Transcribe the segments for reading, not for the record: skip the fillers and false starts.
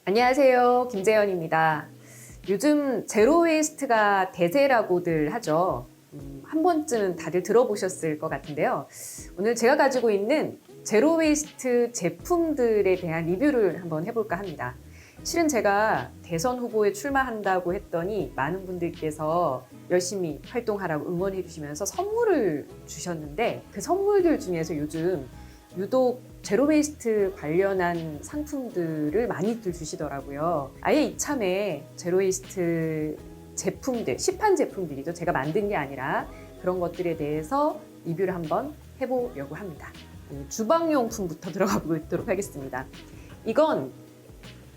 안녕하세요. 김재현입니다. 요즘 제로 웨이스트가 대세라고들 하죠. 한 번쯤은 다들 들어보셨을 것 같은데요. 오늘 제가 가지고 있는 제로 웨이스트 제품들에 대한 리뷰를 한번 해볼까 합니다. 실은 제가 대선 후보에 출마한다고 했더니 많은 분들께서 열심히 활동하라고 응원해 주시면서 선물을 주셨는데 그 선물들 중에서 요즘 유독 제로 웨이스트 관련한 상품들을 많이들 주시더라고요. 아예 이참에 제로 웨이스트 제품들, 시판 제품들이죠. 제가 만든 게 아니라 그런 것들에 대해서 리뷰를 한번 해보려고 합니다. 주방용품부터 들어가 보도록 하겠습니다. 이건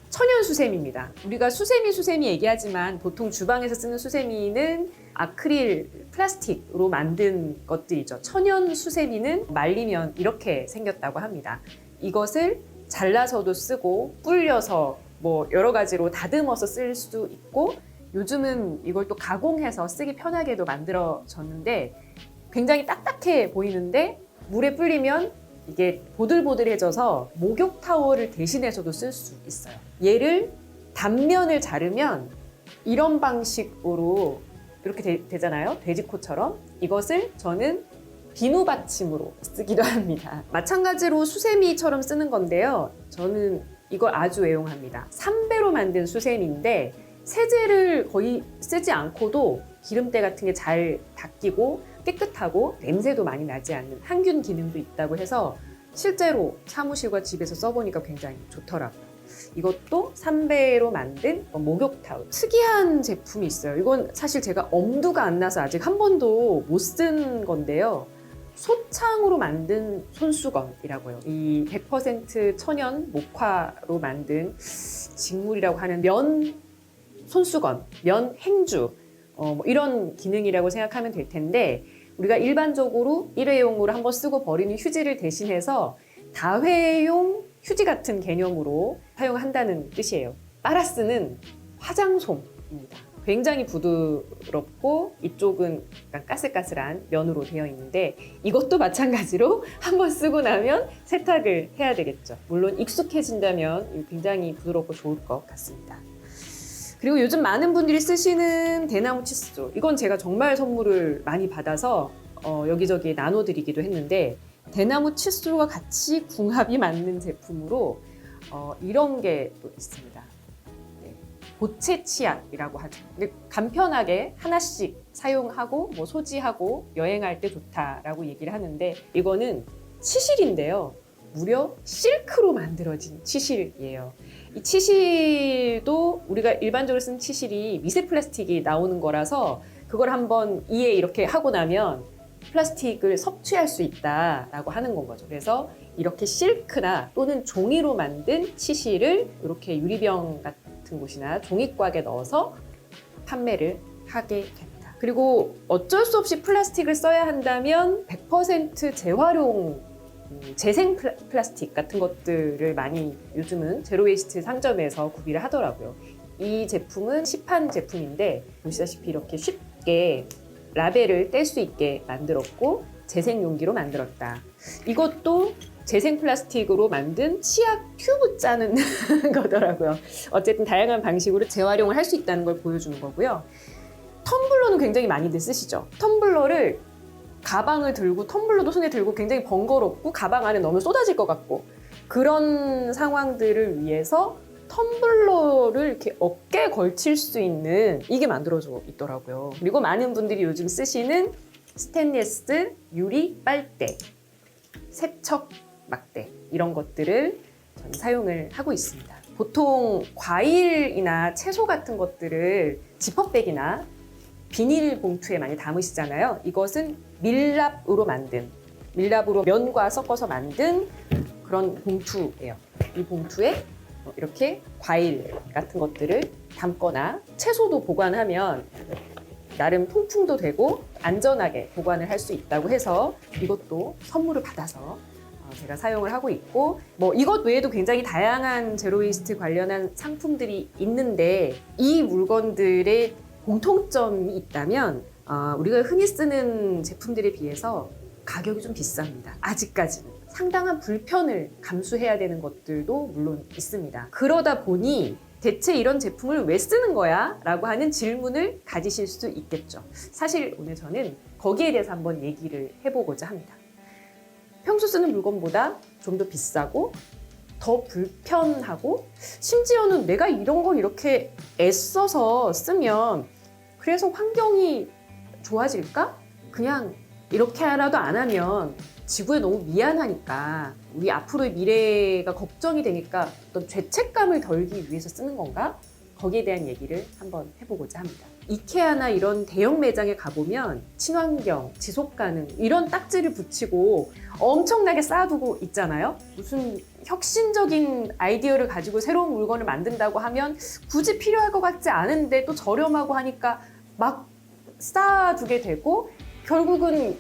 천연 수세미입니다. 우리가 수세미 얘기하지만 보통 주방에서 쓰는 수세미는 아크릴 플라스틱으로 만든 것들이죠. 천연 수세미는 말리면 이렇게 생겼다고 합니다. 이것을 잘라서도 쓰고 불려서 뭐 여러 가지로 다듬어서 쓸 수도 있고 요즘은 이걸 또 가공해서 쓰기 편하게도 만들어졌는데 굉장히 딱딱해 보이는데 물에 불리면 이게 보들보들해져서 목욕 타월을 대신해서도 쓸 수 있어요. 얘를 단면을 자르면 이런 방식으로 이렇게 되잖아요. 돼지코처럼. 이것을 저는 비누 받침으로 쓰기도 합니다. 마찬가지로 수세미처럼 쓰는 건데요. 저는 이걸 아주 애용합니다. 삼배로 만든 수세미인데 세제를 거의 쓰지 않고도 기름때 같은 게 잘 닦이고 깨끗하고 냄새도 많이 나지 않는 항균 기능도 있다고 해서 실제로 사무실과 집에서 써보니까 굉장히 좋더라고요. 이것도 삼배로 만든 목욕 타월. 특이한 제품이 있어요. 이건 사실 제가 엄두가 안 나서 아직 한 번도 못 쓴 건데요. 소창으로 만든 손수건이라고요. 이 100% 천연 목화로 만든 직물이라고 하는 면 손수건, 면 행주 뭐 이런 기능이라고 생각하면 될 텐데 우리가 일반적으로 일회용으로 한번 쓰고 버리는 휴지를 대신해서 다회용 휴지 같은 개념으로 사용한다는 뜻이에요. 빨아쓰는 화장솜입니다. 굉장히 부드럽고 이쪽은 약간 까슬까슬한 면으로 되어 있는데 이것도 마찬가지로 한번 쓰고 나면 세탁을 해야 되겠죠. 물론 익숙해진다면 굉장히 부드럽고 좋을 것 같습니다. 그리고 요즘 많은 분들이 쓰시는 대나무 칫솔. 이건 제가 정말 선물을 많이 받아서 여기저기 나눠드리기도 했는데 대나무 칫솔과 같이 궁합이 맞는 제품으로 이런 게 또 있습니다. 네, 고체 치약이라고 하죠. 근데 간편하게 하나씩 사용하고 뭐 소지하고 여행할 때 좋다라고 얘기를 하는데 이거는 치실인데요. 무려 실크로 만들어진 치실이에요. 이 치실도 우리가 일반적으로 쓰는 치실이 미세 플라스틱이 나오는 거라서 그걸 한번 이에 이렇게 하고 나면 플라스틱을 섭취할 수 있다라고 하는 건 거죠. 그래서 이렇게 실크나 또는 종이로 만든 치실을 이렇게 유리병 같은 곳이나 종이곽에 넣어서 판매를 하게 됩니다. 그리고 어쩔 수 없이 플라스틱을 써야 한다면 100% 재활용 재생 플라스틱 같은 것들을 많이 요즘은 제로웨이스트 상점에서 구비를 하더라고요. 이 제품은 시판 제품인데 보시다시피 이렇게 쉽게 라벨을 뗄 수 있게 만들었고 재생 용기로 만들었다. 이것도 재생 플라스틱으로 만든 치약 튜브 짜는 거더라고요. 어쨌든 다양한 방식으로 재활용을 할 수 있다는 걸 보여주는 거고요. 텀블러는 굉장히 많이들 쓰시죠. 텀블러를 가방을 들고 텀블러도 손에 들고 굉장히 번거롭고 가방 안에 넣으면 쏟아질 것 같고 그런 상황들을 위해서 텀블러를 이렇게 어깨에 걸칠 수 있는 이게 만들어져 있더라고요. 그리고 많은 분들이 요즘 쓰시는 스테인리스 유리 빨대, 세척 막대 이런 것들을 저는 사용을 하고 있습니다. 보통 과일이나 채소 같은 것들을 지퍼백이나 비닐 봉투에 많이 담으시잖아요. 이것은 밀랍으로 면과 섞어서 만든 그런 봉투예요. 이 봉투에 이렇게 과일 같은 것들을 담거나 채소도 보관하면 나름 통풍도 되고 안전하게 보관을 할 수 있다고 해서 이것도 선물을 받아서 제가 사용을 하고 있고 뭐 이것 외에도 굉장히 다양한 제로웨이스트 관련한 상품들이 있는데 이 물건들의 공통점이 있다면 우리가 흔히 쓰는 제품들에 비해서 가격이 좀 비쌉니다. 아직까지는. 상당한 불편을 감수해야 되는 것들도 물론 있습니다. 그러다 보니 대체 이런 제품을 왜 쓰는 거야? 라고 하는 질문을 가지실 수 있겠죠. 사실 오늘 저는 거기에 대해서 한번 얘기를 해보고자 합니다. 평소 쓰는 물건보다 좀 더 비싸고 더 불편하고 심지어는 내가 이런 걸 이렇게 애써서 쓰면 그래서 환경이 좋아질까? 그냥 이렇게라도 안 하면 지구에 너무 미안하니까 우리 앞으로의 미래가 걱정이 되니까 어떤 죄책감을 덜기 위해서 쓰는 건가? 거기에 대한 얘기를 한번 해보고자 합니다. 이케아나 이런 대형 매장에 가보면 친환경, 지속가능 이런 딱지를 붙이고 엄청나게 쌓아두고 있잖아요. 무슨 혁신적인 아이디어를 가지고 새로운 물건을 만든다고 하면 굳이 필요할 것 같지 않은데 또 저렴하고 하니까 막 쌓아두게 되고 결국은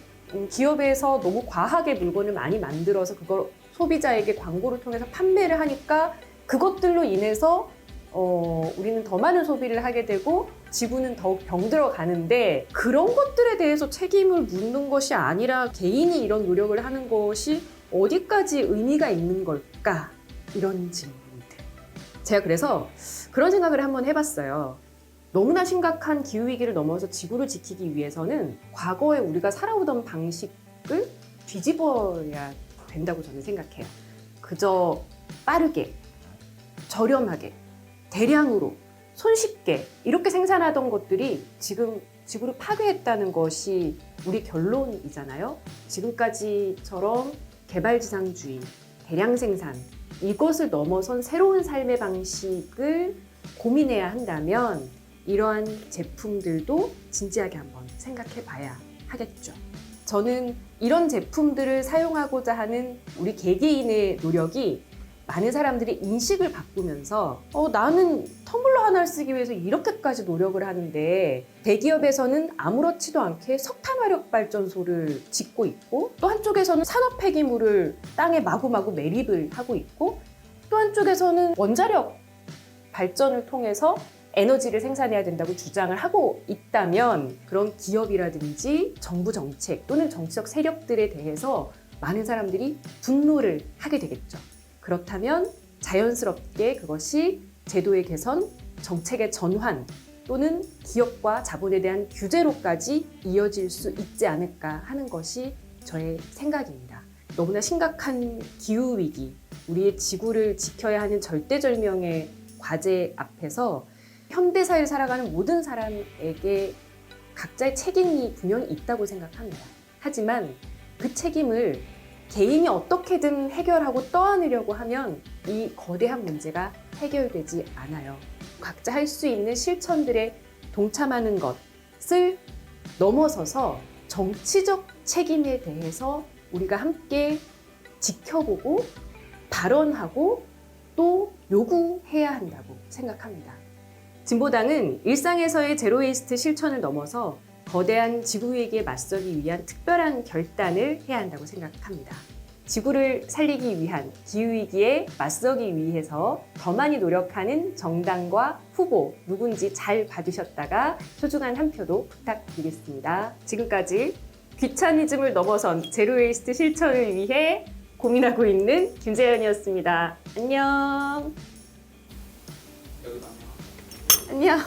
기업에서 너무 과하게 물건을 많이 만들어서 그걸 소비자에게 광고를 통해서 판매를 하니까 그것들로 인해서 우리는 더 많은 소비를 하게 되고 지구는 더욱 병들어 가는데 그런 것들에 대해서 책임을 묻는 것이 아니라 개인이 이런 노력을 하는 것이 어디까지 의미가 있는 걸까? 이런 질문들. 제가 그래서 그런 생각을 한번 해봤어요. 너무나 심각한 기후위기를 넘어서 지구를 지키기 위해서는 과거에 우리가 살아오던 방식을 뒤집어야 된다고 저는 생각해요. 그저 빠르게, 저렴하게, 대량으로, 손쉽게 이렇게 생산하던 것들이 지금 지구를 파괴했다는 것이 우리 결론이잖아요. 지금까지처럼 개발지상주의, 대량 생산 이것을 넘어선 새로운 삶의 방식을 고민해야 한다면 이러한 제품들도 진지하게 한번 생각해 봐야 하겠죠. 저는 이런 제품들을 사용하고자 하는 우리 개개인의 노력이 많은 사람들이 인식을 바꾸면서 나는 텀블러 하나를 쓰기 위해서 이렇게까지 노력을 하는데 대기업에서는 아무렇지도 않게 석탄화력 발전소를 짓고 있고 또 한쪽에서는 산업 폐기물을 땅에 마구마구 매립을 하고 있고 또 한쪽에서는 원자력 발전을 통해서 에너지를 생산해야 된다고 주장을 하고 있다면 그런 기업이라든지 정부 정책 또는 정치적 세력들에 대해서 많은 사람들이 분노를 하게 되겠죠. 그렇다면 자연스럽게 그것이 제도의 개선, 정책의 전환 또는 기업과 자본에 대한 규제로까지 이어질 수 있지 않을까 하는 것이 저의 생각입니다. 너무나 심각한 기후위기, 우리의 지구를 지켜야 하는 절대절명의 과제 앞에서 현대사회를 살아가는 모든 사람에게 각자의 책임이 분명히 있다고 생각합니다. 하지만 그 책임을 개인이 어떻게든 해결하고 떠안으려고 하면 이 거대한 문제가 해결되지 않아요. 각자 할 수 있는 실천들에 동참하는 것을 넘어서서 정치적 책임에 대해서 우리가 함께 지켜보고 발언하고 또 요구해야 한다고 생각합니다. 진보당은 일상에서의 제로웨이스트 실천을 넘어서 거대한 지구위기에 맞서기 위한 특별한 결단을 해야 한다고 생각합니다. 지구를 살리기 위한 기후위기에 맞서기 위해서 더 많이 노력하는 정당과 후보 누군지 잘 봐두셨다가 소중한 한 표도 부탁드리겠습니다. 지금까지 귀차니즘을 넘어선 제로웨이스트 실천을 위해 고민하고 있는 김재현이었습니다. 안녕. 안녕.